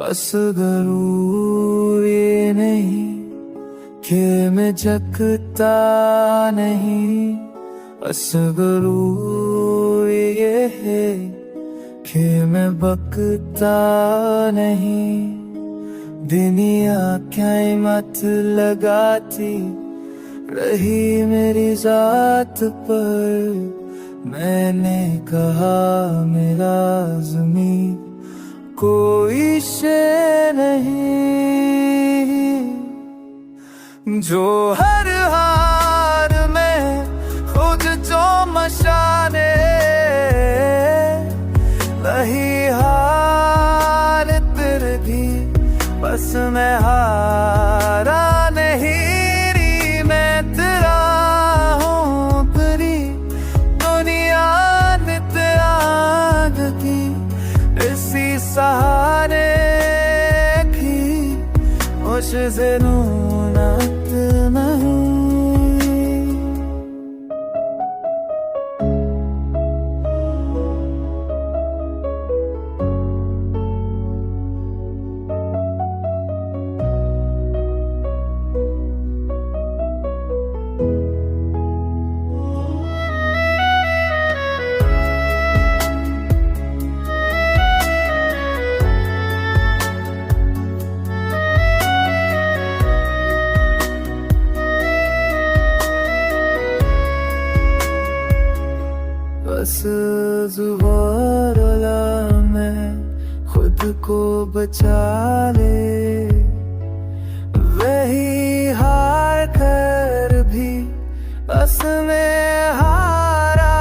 बस जरूर ये नहीं कि मैं जगता नहीं, बस जरूर ये है कि मैं बकता नहीं। दुनिया क्या मत लगाती रही मेरी जात पर, मैंने कहा मेरा ज़मीं कोई शे नहीं, जो हर हार में खुद जो मशाने वही हार तेरे भी, बस मैं हारा नहीं री, मैं तेरा हूँ तेरी दुनिया नित आग की, इसी सहारे की मुझे ज़रूरत नहीं। बस जुबारा मैं खुद को बचा ले, वही हार कर भी बस मैं हारा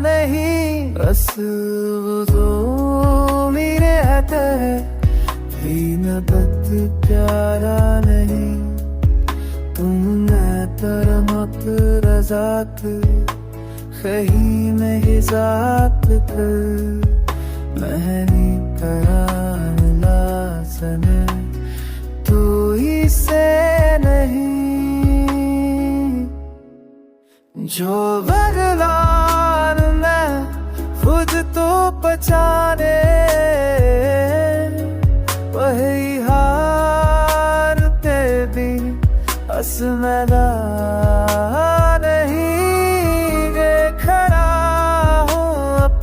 नहीं, बस वो तो मेरे रहता है भी नबत प्यारा नहीं, तुम मैं तरमत रजात कहीं नहीं जात कर, महनी करान लासन तू ही से नहीं, जो भगवान मैं खुद तो पहचाने वही हारते भी बस मैं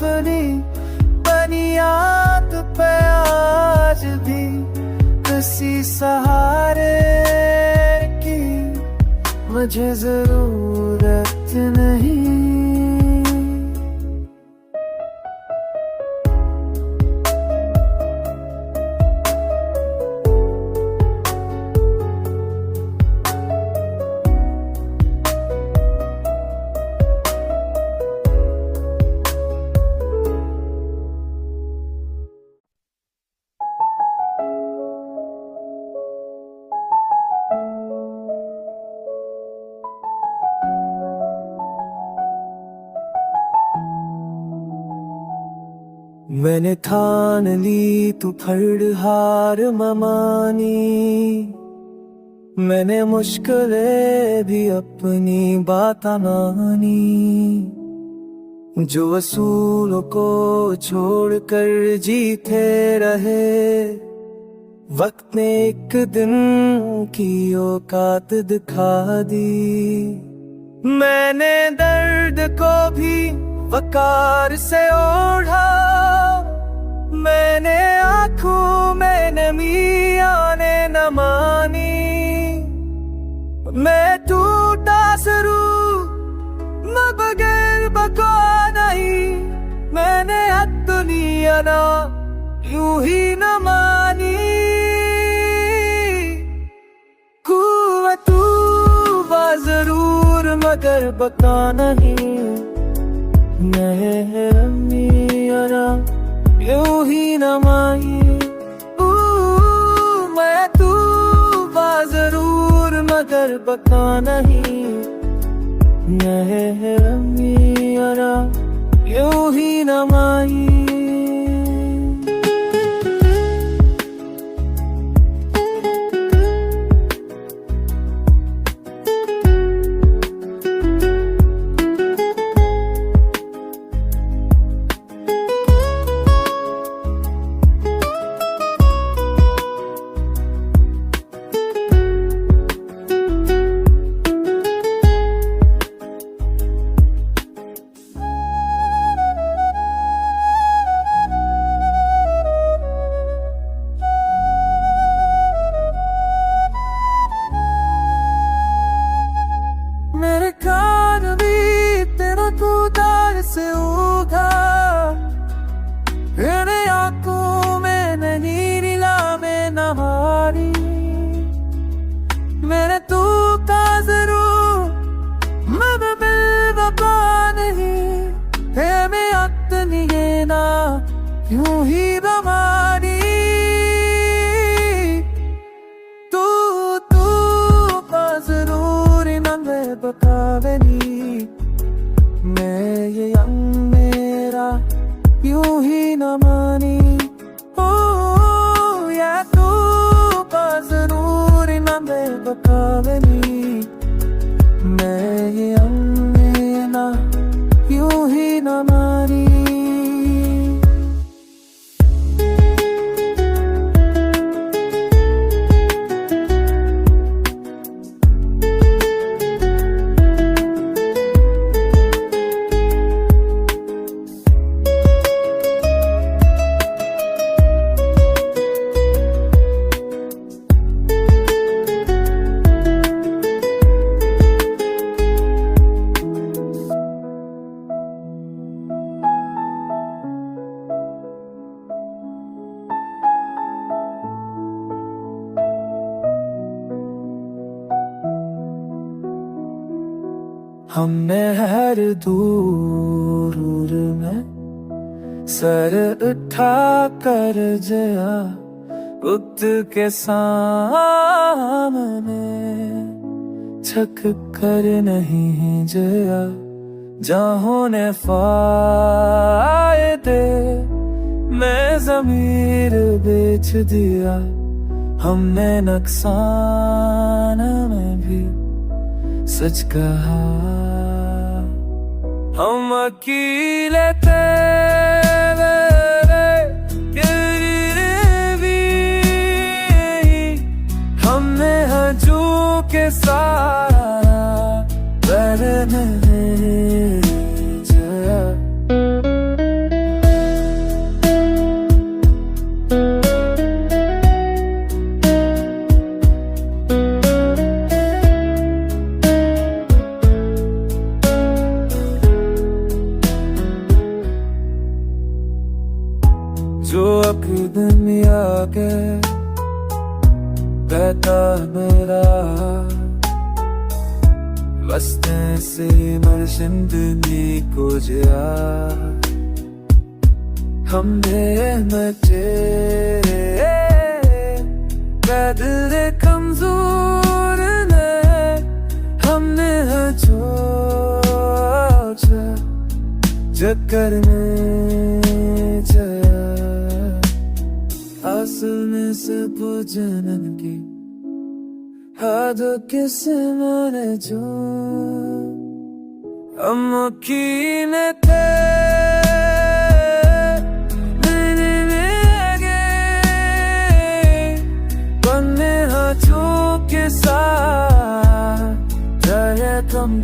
नहीं, बुनियाद पे आज भी किसी सहारे की मुझे जरूरत नहीं। मैंने ठान ली तू फड़ हार ममानी, मैंने मुश्किलें भी अपनी बात मानी, जो असूलों को छोड़कर जीते रहे, वक्त ने एक दिन की औकात दिखा दी। मैंने दर्द को भी वकार से ओढ़ा, मैंने आँखों में नमी आने न मानी, मैं टूटा जरूर मैं बगैर बका नहीं, मैंने हद दुनिया ना यूं ही न मानी, कुव्वतू बा जरूर मगर बका नहीं, मेरा यूं ही न माही, मैं तू बा जरूर मगर बका नहीं, मेरा यूं ही न माही। हमने हर दूर में सर उठा कर जया बुद्ध के सामने छक कर नहीं जया जहाँ ने फायदे मैं ज़मीर बेच दिया हमने नुकसान में भी सच कहा हम अकेले थे हमने हजू के सारा बरने जया जो अकीदन आगे कहता मेरा बसते से मर्शंदनी को जया हमने मचे दिल कमजोर ने हमने हजो चक्कर में जया असल में सब जनन की हद किसे मैंने जो हम कीने थे बनने हाथों के साथ जय तुम